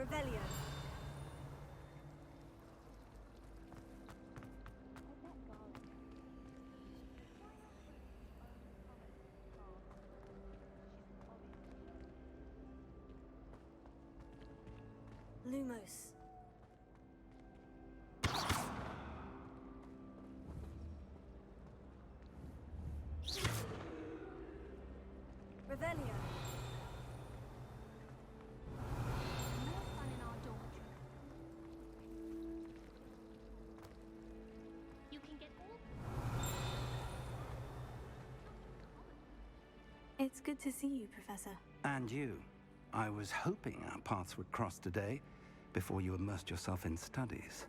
Revelio. Lumos. Revelio. More fun in our dormitory. You can get all. It's good to see you, Professor. And you. I was hoping our paths would cross today, before you immersed yourself in studies.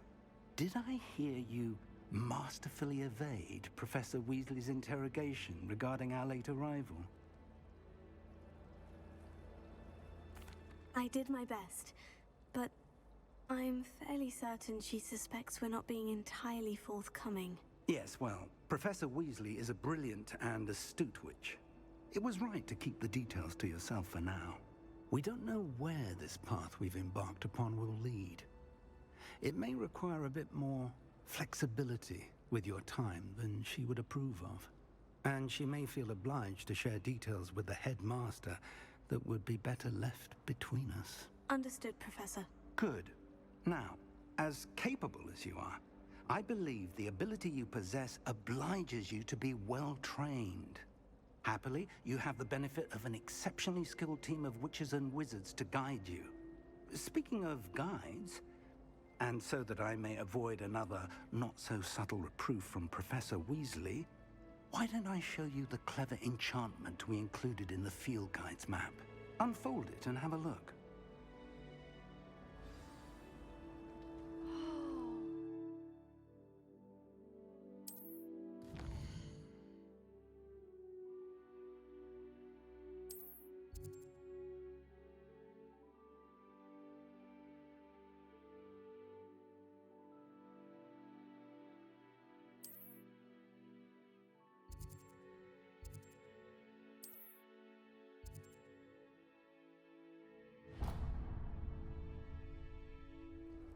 Did I hear you masterfully evade Professor Weasley's interrogation regarding our late arrival? I did my best, but I'm fairly certain she suspects we're not being entirely forthcoming. Yes, well, Professor Weasley is a brilliant and astute witch. It was right to keep the details to yourself for now. We don't know where this path we've embarked upon will lead. It may require a bit more flexibility with your time than she would approve of. And she may feel obliged to share details with the headmaster that would be better left between us. Understood, Professor. Good. Now, as capable as you are, I believe the ability you possess obliges you to be well trained. Happily, you have the benefit of an exceptionally skilled team of witches and wizards to guide you. Speaking of guides, and so that I may avoid another not-so-subtle reproof from Professor Weasley, why don't I show you the clever enchantment we included in the field guide's map? Unfold it and have a look.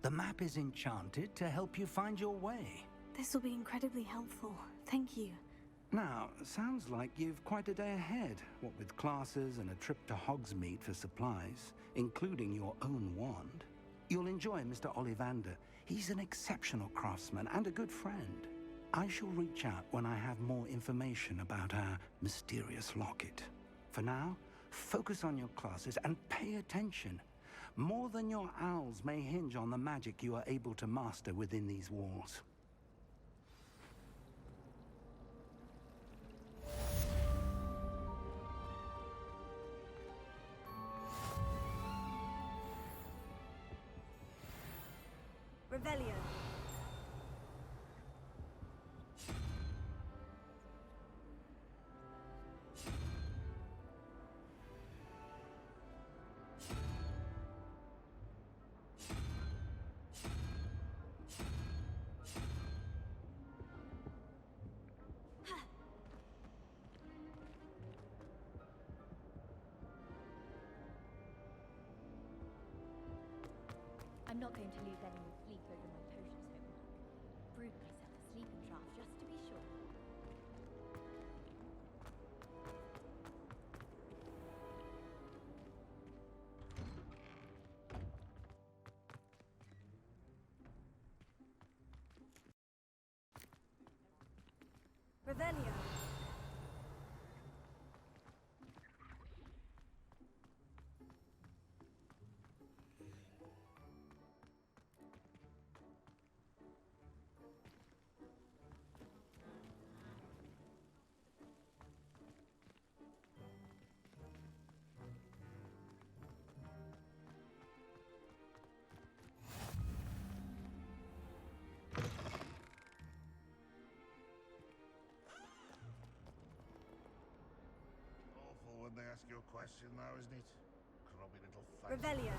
The map is enchanted to help you find your way. This will be incredibly helpful. Thank you. Now, sounds like you've quite a day ahead, what with classes and a trip to Hogsmeade for supplies, including your own wand. You'll enjoy Mr. Ollivander. He's an exceptional craftsman and a good friend. I shall reach out when I have more information about our mysterious locket. For now, focus on your classes and pay attention. More than your owls may hinge on the magic you are able to master within these walls. Revelio. I'm not going to lose any more sleep over my potions homework. Brewed myself a sleeping draft just to be sure. Revelio. Awful when they ask you a question now, isn't it? Grubby little face. Revelio.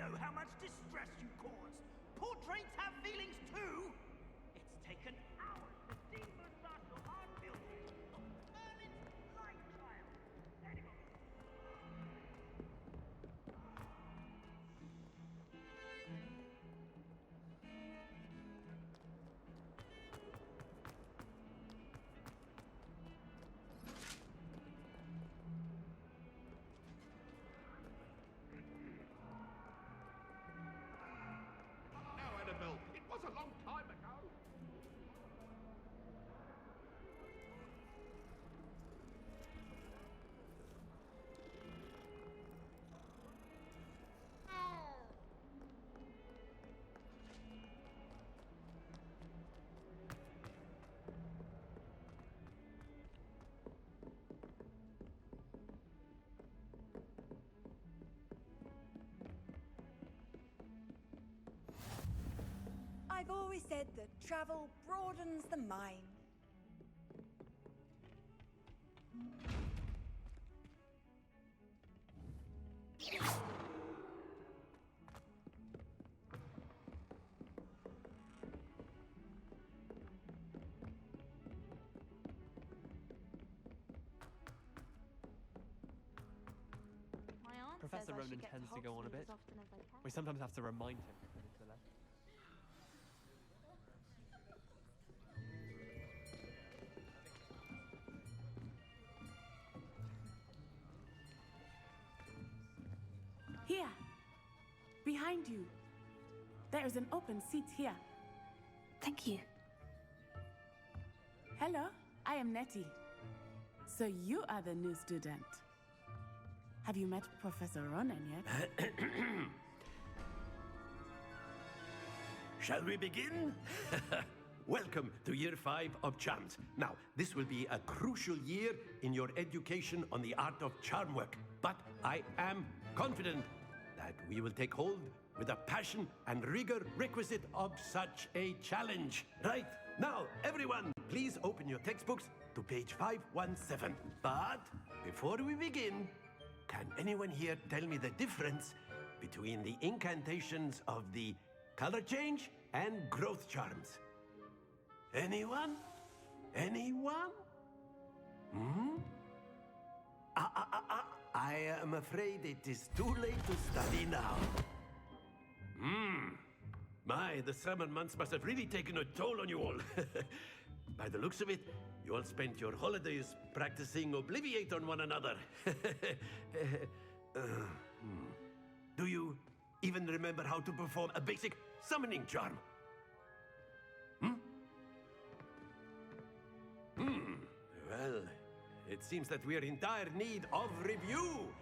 know how much distress you caused. Portraits have feelings too. It's taken hours to demontage your art building of Merlin's life trial. Anyway. Now, Annabelle, it was a long time ago. I've always said that travel broadens the mind. My aunt Professor says I Ronan should get tends to to go on a Hogsmeade bit. as often as I can. We sometimes have to remind him when he's the left. Here, behind you. There is an open seat here. Thank you. Hello, I am Nettie. So you are the new student. Have you met Professor Ronan yet? Shall we begin? Welcome to Year 5 of Charms. Now, this will be a crucial year in your education on the art of charm work. But I am confident that we will take hold with the passion and rigor requisite of such a challenge. Right, now, everyone, please open your textbooks to page 517. But before we begin, can anyone here tell me the difference between the incantations of the color change and growth charms? Anyone? Anyone? Hmm? I am afraid it is too late to study now. My, the summer months must have really taken a toll on you all. By the looks of it, you all spent your holidays practicing Obliviate on one another. Do you even remember how to perform a basic summoning charm? Well, it seems that we are in dire need of review.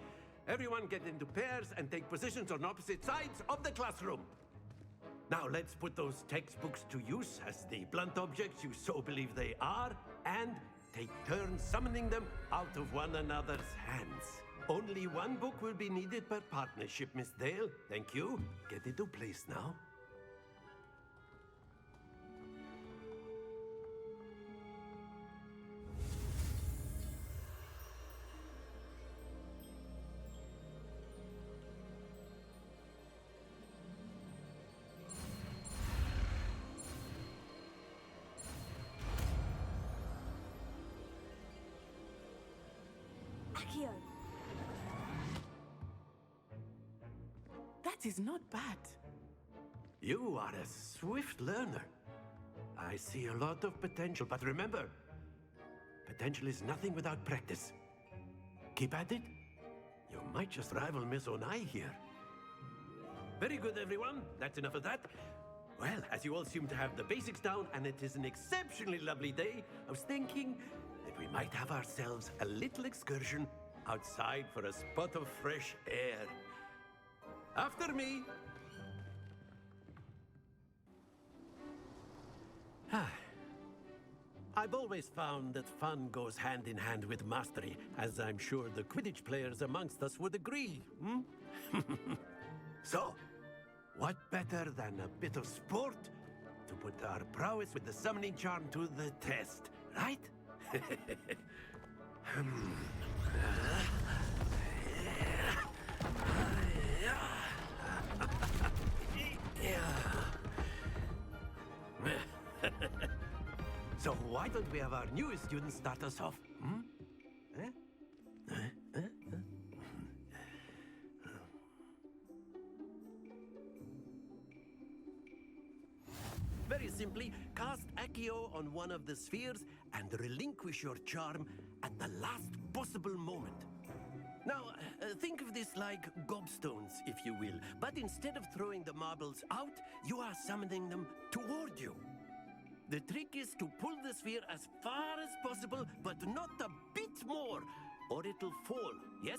Everyone get into pairs and take positions on opposite sides of the classroom. Now let's put those textbooks to use as the blunt objects you so believe they are, and take turns summoning them out of one another's hands. Only one book will be needed per partnership, Miss Dale. Thank you. Get into place now. Accio. That is not bad. You are a swift learner. I see a lot of potential, but remember, potential is nothing without practice. Keep at it. You might just rival Miss Onai here. Very good, everyone. That's enough of that. Well, as you all seem to have the basics down, and it is an exceptionally lovely day, I was thinking that we might have ourselves a little excursion outside for a spot of fresh air. After me. I've always found that fun goes hand in hand with mastery, as I'm sure the Quidditch players amongst us would agree. So, what better than a bit of sport to put our prowess with the summoning charm to the test, right? So why don't we have our newest student start us off? Hmm? Eh? Eh? Eh? Eh? Very simply, cast Accio on one of the spheres and relinquish your charm at the last possible moment. Now, think of this like gobstones, if you will, but instead of throwing the marbles out, you are summoning them toward you. The trick is to pull the sphere as far as possible, but not a bit more, or it'll fall, yes?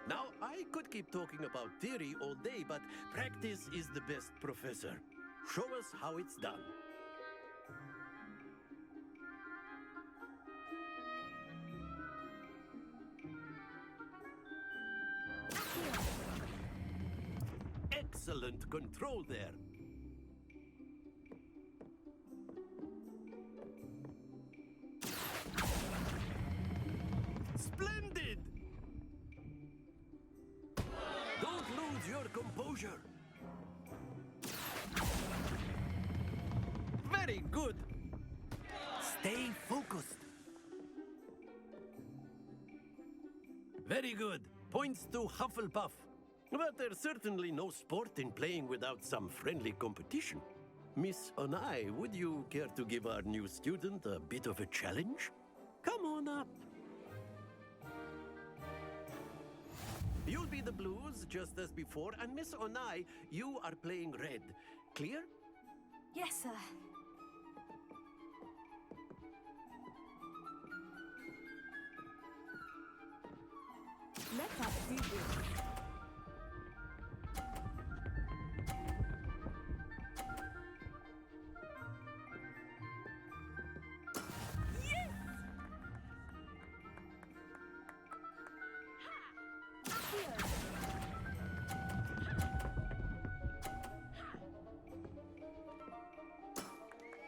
Now, I could keep talking about theory all day, but practice is the best professor. Show us how it's done. Excellent control there. Splendid! Don't lose your composure. Very good. Stay focused. Very good. Points to Hufflepuff. But there's certainly no sport in playing without some friendly competition. Miss Onai, would you care to give our new student a bit of a challenge? Come on up. You'll be the blues, just as before, and Miss Onai, you are playing red. Clear? Yes, sir. Let us see this.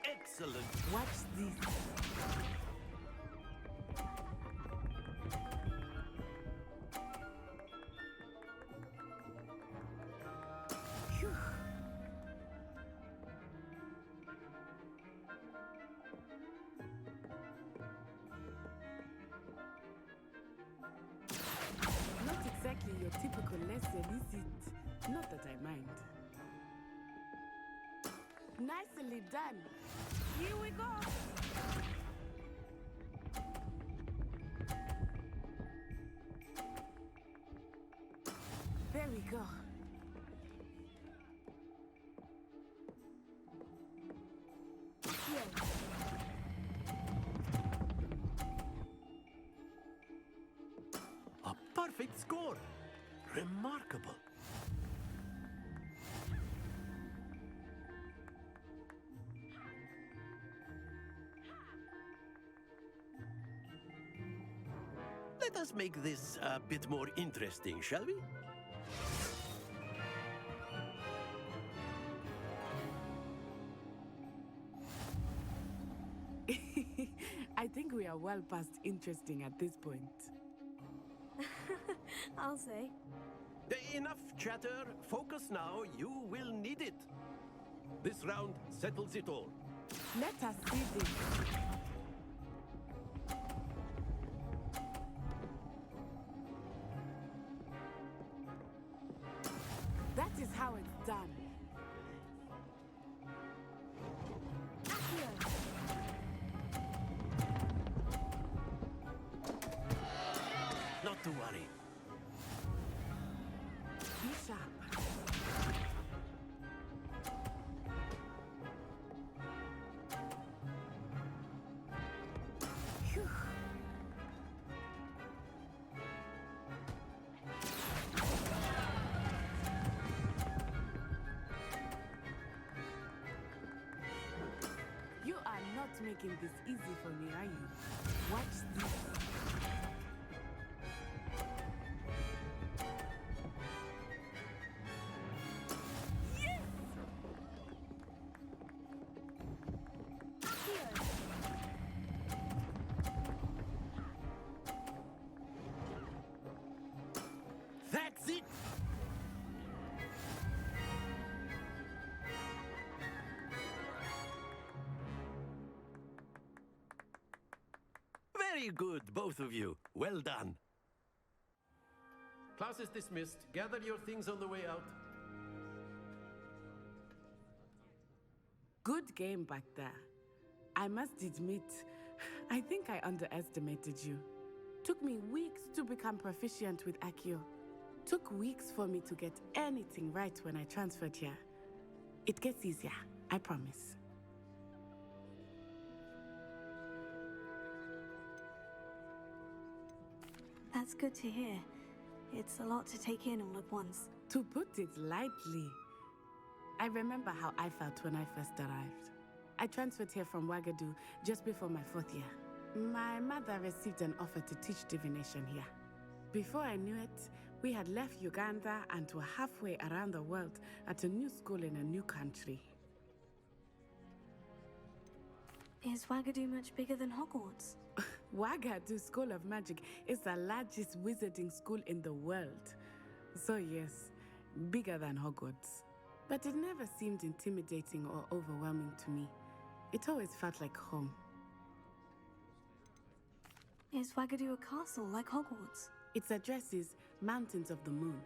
Excellent. Watch this. Phew. Not exactly your typical lesson, is it? Not that I mind. Nicely done. Here we go. There we go. Here. A perfect score. Remarkable. Let us make this a bit more interesting, shall we? I think we are well past interesting at this point. I'll say. Enough chatter. Focus now. You will need it. This round settles it all. Let us see this. That is how it's done. Not to worry. Be sharp. Phew. You are not making this easy for me, are you? Watch this. That's it! Very good, both of you. Well done. Class is dismissed. Gather your things on the way out. Good game back there. I must admit, I think I underestimated you. Took me weeks to become proficient with Accio. Took weeks for me to get anything right when I transferred here. It gets easier, I promise. That's good to hear. It's a lot to take in all at once. To put it lightly, I remember how I felt when I first arrived. I transferred here from Wagadu just before my 4th year. My mother received an offer to teach divination here. Before I knew it, we had left Uganda and were halfway around the world at a new school in a new country. Is Wagadu much bigger than Hogwarts? Wagadu School of Magic is the largest wizarding school in the world. So yes, bigger than Hogwarts. But it never seemed intimidating or overwhelming to me. It always felt like home. Is Wagadu a castle like Hogwarts? Its address is Mountains of the Moon.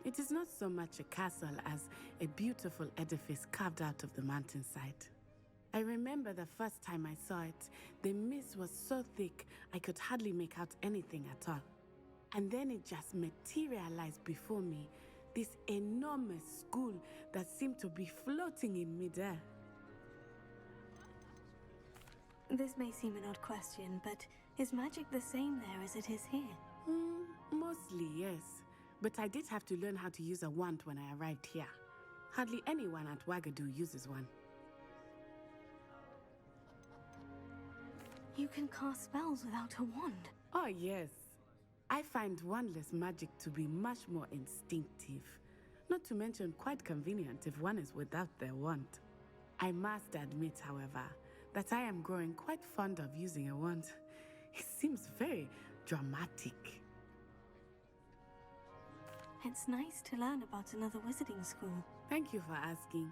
It is not so much a castle as a beautiful edifice carved out of the mountainside. I remember the first time I saw it, the mist was so thick I could hardly make out anything at all. And then it just materialized before me, this enormous school that seemed to be floating in midair. This may seem an odd question, but is magic the same there as it is here? Mostly, yes. But I did have to learn how to use a wand when I arrived here. Hardly anyone at Wagadu uses one. You can cast spells without a wand. Oh, yes. I find wandless magic to be much more instinctive. Not to mention quite convenient if one is without their wand. I must admit, however, that I am growing quite fond of using a wand. It seems very dramatic. It's nice to learn about another wizarding school. Thank you for asking.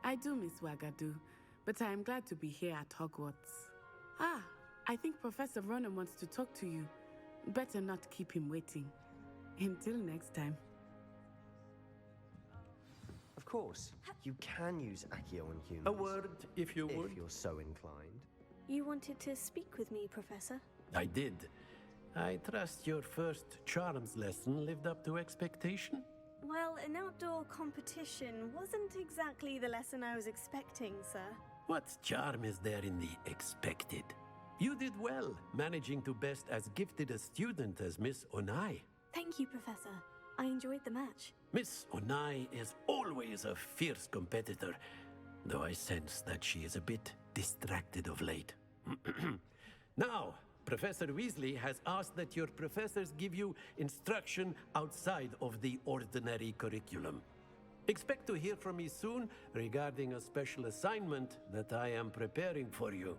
I do miss Wagadu, but I am glad to be here at Hogwarts. Ah, I think Professor Ronan wants to talk to you. Better not keep him waiting. Until next time. Of course, you can use Accio on humans. A word, if you would. If you're so inclined. You wanted to speak with me, Professor? I did. I trust your first charms lesson lived up to expectation? Well, an outdoor competition wasn't exactly the lesson I was expecting, sir. What charm is there in the expected? You did well, managing to best as gifted a student as Miss Onai. Thank you, Professor. I enjoyed the match. Miss Onai is always a fierce competitor, though I sense that she is a bit distracted of late. Now, Professor Weasley has asked that your professors give you instruction outside of the ordinary curriculum. Expect to hear from me soon regarding a special assignment that I am preparing for you.